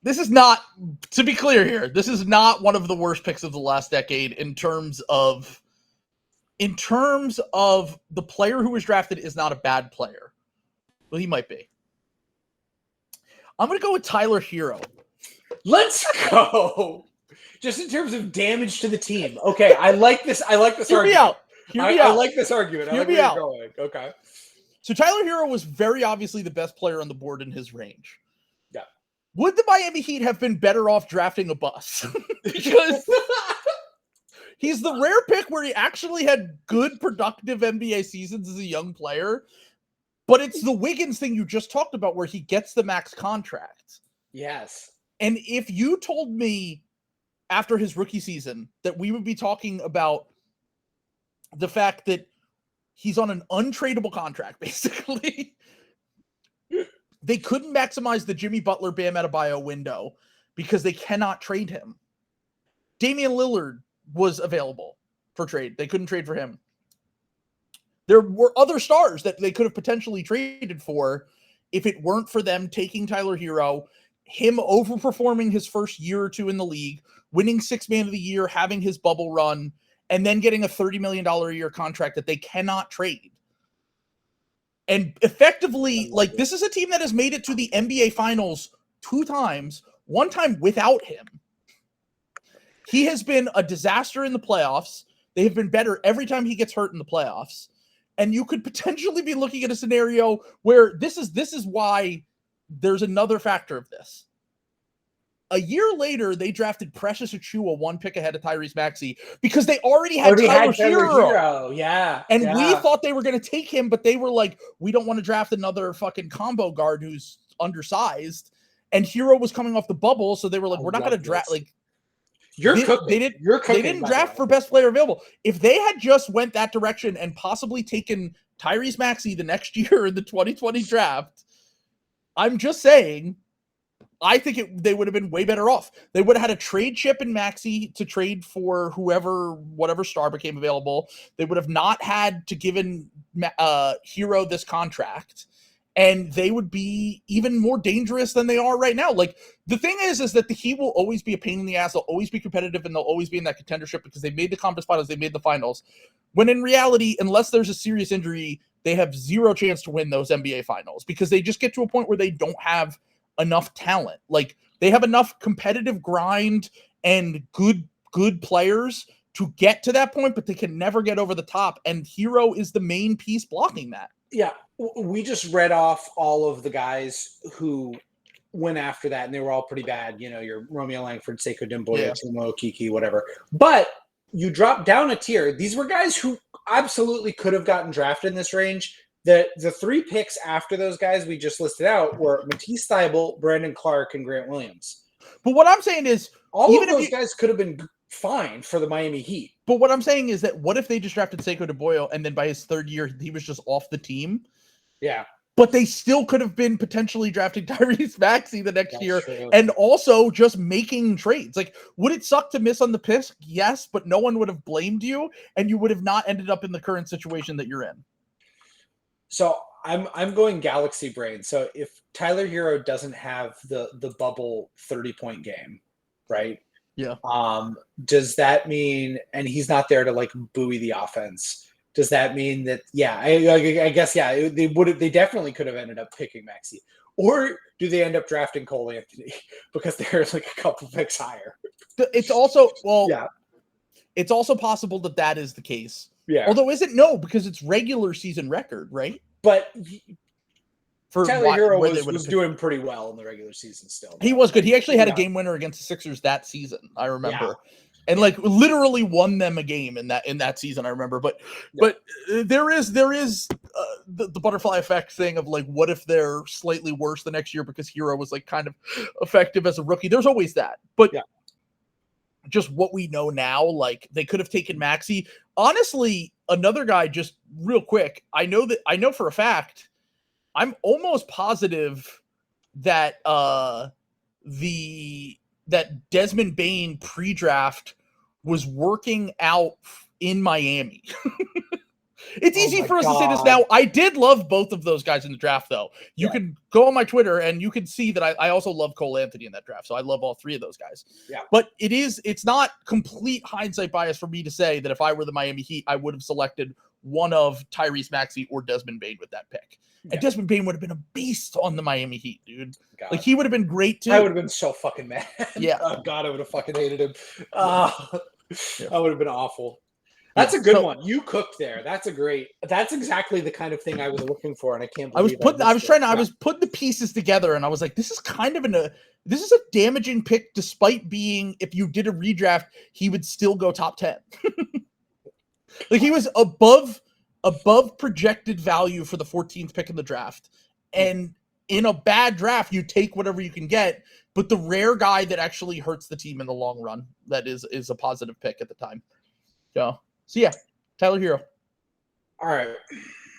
This is not, to be clear here, this is not one of the worst picks of the last decade in terms of the player who was drafted is not a bad player. Well, he might be. I'm going to go with Tyler Herro. Let's go. Just in terms of damage to the team. Okay, I like this. I like this argument. I like this argument. I like where you're going. Okay. So Tyler Herro was very obviously the best player on the board in his range. Yeah. Would the Miami Heat have been better off drafting a bust? Because he's the rare pick where he actually had good, productive NBA seasons as a young player. But it's the Wiggins thing you just talked about where he gets the max contract. Yes. And if you told me after his rookie season that we would be talking about the fact that he's on an untradeable contract, basically, they couldn't maximize the Jimmy Butler, Bam Adebayo window because they cannot trade him. Damian Lillard was available for trade. They couldn't trade for him. There were other stars that they could have potentially traded for if it weren't for them taking Tyler Herro, him overperforming his first year or two in the league, winning Sixth Man of the Year, having his bubble run, and then getting a $30 million a year contract that they cannot trade. And effectively, like, this is a team that has made it to the NBA Finals 2 times, one time without him. He has been a disaster in the playoffs. They have been better every time he gets hurt in the playoffs. And you could potentially be looking at a scenario where this is why there's another factor of this. A year later, they drafted Precious Achiuwa 1 pick ahead of Tyrese Maxey because they already had Tyler Herro. Yeah. And we thought they were going to take him, but they were like, we don't want to draft another fucking combo guard who's undersized. And Herro was coming off the bubble, so they were like, we're not going to draft, like, They didn't draft for best player available. If they had just went that direction and possibly taken Tyrese Maxey the next year in the 2020 draft, I'm just saying, I think they would have been way better off. They would have had a trade chip in Maxey to trade for whatever star became available. They would have not had to give Herro this contract. And they would be even more dangerous than they are right now. Like, the thing is that the Heat will always be a pain in the ass. They'll always be competitive, and they'll always be in that contendership because they made the conference finals, they made the finals. When in reality, unless there's a serious injury, they have zero chance to win those NBA finals because they just get to a point where they don't have enough talent. Like, they have enough competitive grind and good players to get to that point, but they can never get over the top. And Herro is the main piece blocking that. Yeah, we just read off all of the guys who went after that, and they were all pretty bad. You know, your Romeo Langford, Sekou Doumbouya, Chuma Okeke, whatever. But you drop down a tier. These were guys who absolutely could have gotten drafted in this range. The 3 picks after those guys we just listed out were Matisse Thybulle, Brandon Clark, and Grant Williams. But what I'm saying is, all of those guys could have been fine for the Miami Heat. But what I'm saying is that what if they just drafted Sekou Doumbouya and then by his 3rd year he was just off the team? Yeah. But they still could have been potentially drafting Tyrese Maxey the next year true. And also just making trades. Like, would it suck to miss on the pick? Yes, but no one would have blamed you and you would have not ended up in the current situation that you're in. So I'm going galaxy brain. So if Tyler Herro doesn't have the bubble 30-point game, right? Yeah. Does that mean, and he's not there to like buoy the offense? Does that mean that? Yeah, I guess yeah. They definitely could have ended up picking Maxey, or do they end up drafting Cole Anthony because they're like a couple picks higher? It's also It's also possible that is the case. Yeah. Although because it's regular season record, right? But Tyler Herro was doing pretty well in the regular season still. He was good. He actually had a game winner against the Sixers that season, I remember. And like literally won them a game in that season, I remember. But there is the butterfly effect thing of like, what if they're slightly worse the next year because Herro was like kind of effective as a rookie? There's always that. But just what we know now, like they could have taken Maxey. Honestly, another guy, just real quick, I know for a fact, I'm almost positive that that Desmond Bane pre-draft was working out in Miami. It's Oh easy my for us to say this God. now. I did love both of those guys in the draft, though. You Yeah. can go on my Twitter and you can see that I also love Cole Anthony in that draft. So I love all three of those guys. Yeah. But it's not complete hindsight bias for me to say that if I were the Miami Heat, I would have selected one of Tyrese Maxey or Desmond Bane with that pick. Yeah. And Desmond Bane would have been a beast on the Miami Heat, dude. God. Like, he would have been great, too. I would have been so fucking mad. Yeah. Oh, God, I would have fucking hated him. That would have been awful. That's Yeah, a good so- one. You cooked there. That's exactly the kind of thing I was looking for, and I can't I was believe putting the pieces together, and I was like, this is kind of this is a damaging pick, despite being, if you did a redraft, he would still go top 10. Like, he was above projected value for the 14th pick in the draft. And in a bad draft, you take whatever you can get, but the rare guy that actually hurts the team in the long run, that is a positive pick at the time. So yeah, Tyler Herro. All right.